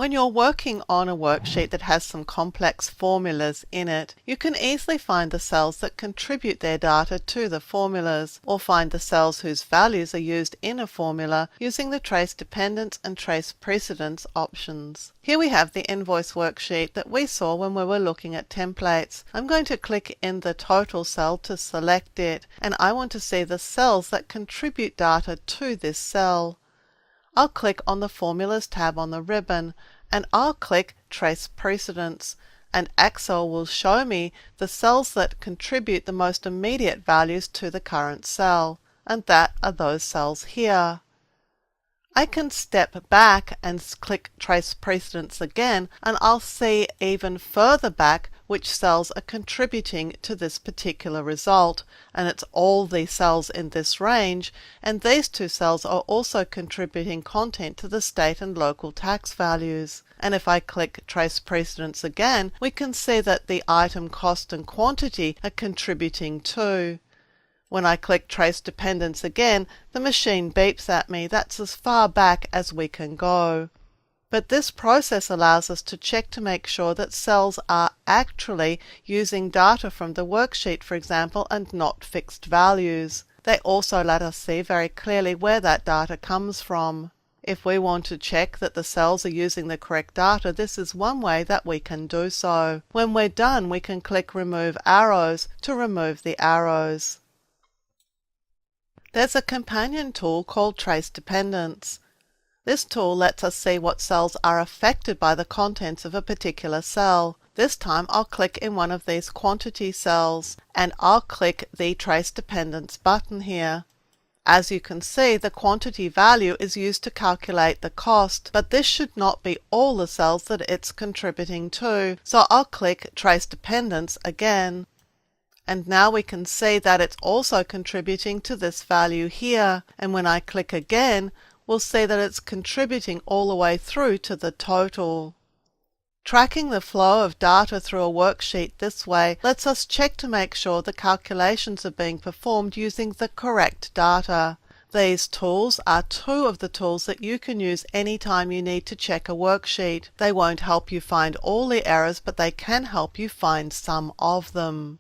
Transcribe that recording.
When you're working on a worksheet that has some complex formulas in it, you can easily find the cells that contribute their data to the formulas, or find the cells whose values are used in a formula using the trace dependence and trace precedence options. Here we have the invoice worksheet that we saw when we were looking at templates. I'm going to click in the total cell to select it, and I want to see the cells that contribute data to this cell. I'll click on the Formulas tab on the ribbon, and I'll click Trace Precedents, and Excel will show me the cells that contribute the most immediate values to the current cell, and that are those cells here. I can step back and click Trace Precedents again, and I'll see even further back which cells are contributing to this particular result, and it's all the cells in this range, and these two cells are also contributing content to the state and local tax values. And if I click Trace Precedents again, we can see that the item cost and quantity are contributing too. When I click Trace Dependence again, the machine beeps at me. That's as far back as we can go. But this process allows us to check to make sure that cells are actually using data from the worksheet, for example, and not fixed values. They also let us see very clearly where that data comes from. If we want to check that the cells are using the correct data, this is one way that we can do so. When we're done, we can click Remove Arrows to remove the arrows. There's a companion tool called Trace Dependence. This tool lets us see what cells are affected by the contents of a particular cell. This time I'll click in one of these quantity cells, and I'll click the Trace Dependence button here. As you can see, the quantity value is used to calculate the cost, but this should not be all the cells that it's contributing to, so I'll click Trace Dependence again. And now we can see that it's also contributing to this value here, and when I click again, we'll see that it's contributing all the way through to the total. Tracking the flow of data through a worksheet this way lets us check to make sure the calculations are being performed using the correct data. These tools are two of the tools that you can use anytime you need to check a worksheet. They won't help you find all the errors, but they can help you find some of them.